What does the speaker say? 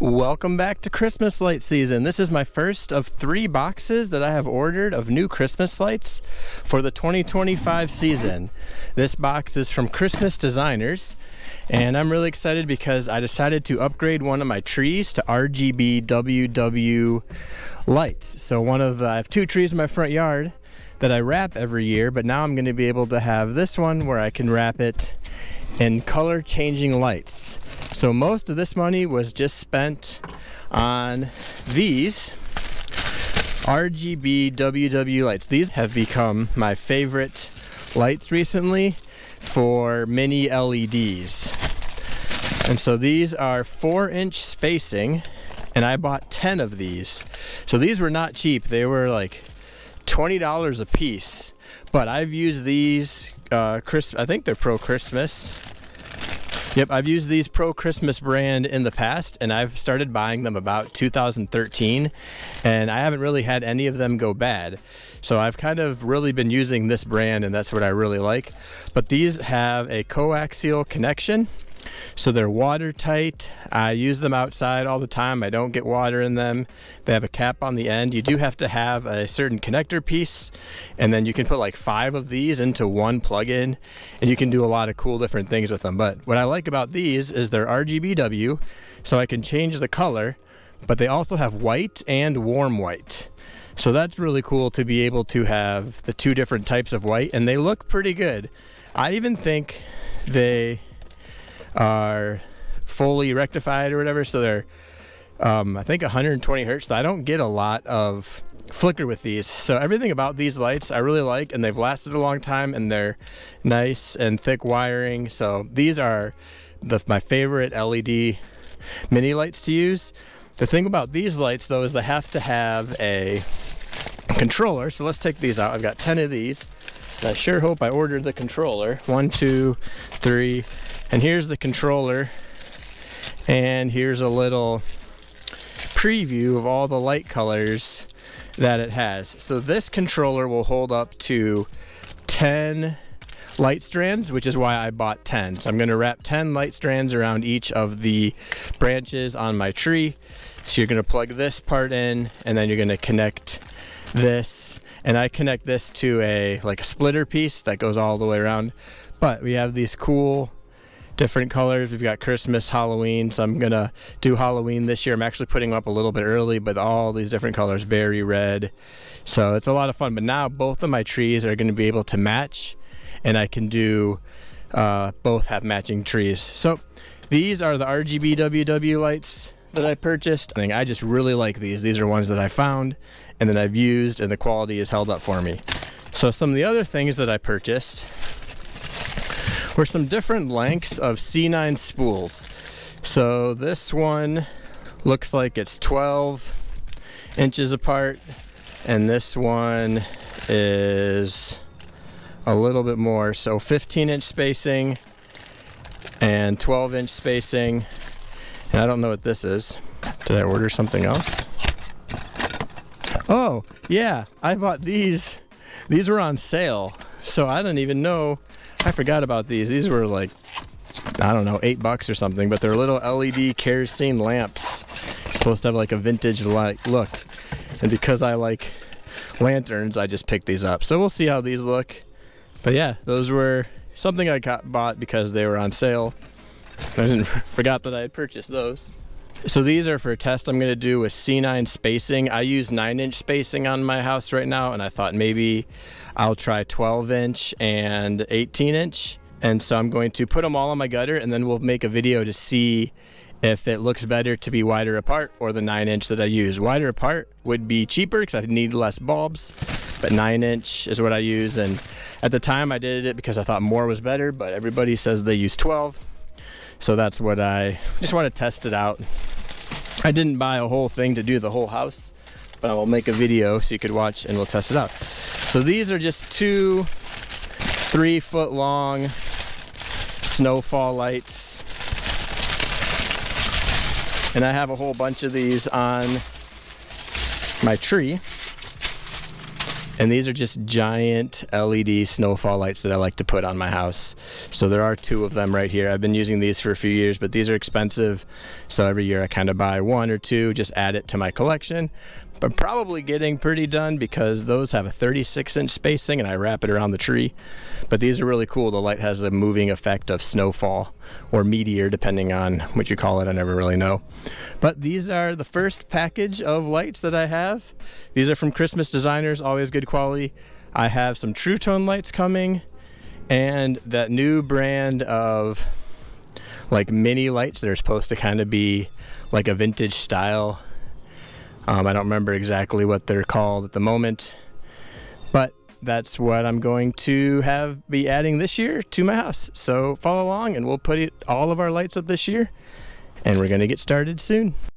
Welcome back to Christmas light season. This is my first of 3 boxes that I have ordered of new Christmas lights for the 2025 season. This box is from Christmas Designers, and I'm really excited because I decided to upgrade one of my trees to RGBWW lights. So I have 2 trees in my front yard that I wrap every year, but now I'm going to be able to have this one where I can wrap it in color changing lights. So most of this money was just spent on these RGBWW lights. These have become my favorite lights recently for mini LEDs. And so these are 4-inch spacing, and I bought 10 of these. So these were not cheap. They were like $20 a piece. But I've used these, I think they're ProChristmas. Yep, I've used these ProChristmas brand in the past, and I've started buying them about 2013, and I haven't really had any of them go bad. So I've kind of really been using this brand, and that's what I really like. But these have a coaxial connection, so they're watertight. I use them outside all the time. I don't get water in them. They have a cap on the end. You do have to have a certain connector piece, and then you can put like 5 of these into one plug-in, and you can do a lot of cool different things with them. But what I like about these is they're RGBW, so I can change the color, but they also have white and warm white. So that's really cool to be able to have the 2 different types of white, and they look pretty good. I even think they are fully rectified or whatever, so they're I think 120 hertz. So I don't get a lot of flicker with these, so everything about these lights I really like, and they've lasted a long time, and they're nice and thick wiring. So these are my favorite LED mini lights to use. The thing about these lights though is they have to have a controller. So let's take these out. I've got 10 of these, and I sure hope I ordered the controller. 1, 2, 3. And here's the controller, and here's a little preview of all the light colors that it has. So this controller will hold up to 10 light strands, which is why I bought 10. So I'm going to wrap 10 light strands around each of the branches on my tree. So you're going to plug this part in, and then you're going to connect this, and I connect this to a splitter piece that goes all the way around. But we have these cool different colors. We've got Christmas, Halloween, so I'm gonna do Halloween this year. I'm actually putting them up a little bit early, but all these different colors, berry red. So it's a lot of fun. But now both of my trees are going to be able to match, and I can do both have matching trees. So these are the RGBWW lights that I purchased. I just really like these. These are ones that I found and that I've used, and the quality is held up for me. So some of the other things that I purchased were some different lengths of C9 spools. So this one looks like it's 12 inches apart, and this one is a little bit more, so 15-inch spacing and 12-inch spacing. And I don't know what this is. Did I order something else? Oh yeah, I bought these. These were on sale, so I don't even know. I forgot about these. These were like, I don't know, $8 or something, but they're little LED kerosene lamps. It's supposed to have like a vintage light look. And because I like lanterns, I just picked these up. So we'll see how these look. But yeah, those were something I bought because they were on sale. I forgot that I had purchased those. So these are for a test I'm going to do with C9 spacing. I use 9-inch spacing on my house right now, and I thought maybe I'll try 12-inch and 18-inch. And so I'm going to put them all on my gutter, and then we'll make a video to see if it looks better to be wider apart or the 9-inch that I use. Wider apart would be cheaper because I need less bulbs, but 9-inch is what I use. And at the time I did it because I thought more was better, but everybody says they use 12. So that's what I just want to test it out. I didn't buy a whole thing to do the whole house, but I will make a video so you could watch and we'll test it out. So these are just 2 3-foot long snowfall lights. And I have a whole bunch of these on my tree. And these are just giant LED snowfall lights that I like to put on my house. So there are 2 of them right here. I've been using these for a few years, but these are expensive. So every year I kind of buy 1 or 2, just add it to my collection. But probably getting pretty done because those have a 36-inch spacing and I wrap it around the tree. But these are really cool. The light has a moving effect of snowfall or meteor, depending on what you call it. I never really know. But these are the first package of lights that I have. These are from Christmas Designers, always good quality. I have some True Tone lights coming and that new brand of like mini lights. They're supposed to kind of be like a vintage style. I don't remember exactly what they're called at the moment, but that's what I'm going to be adding this year to my house. So follow along and we'll put all of our lights up this year and we're going to get started soon.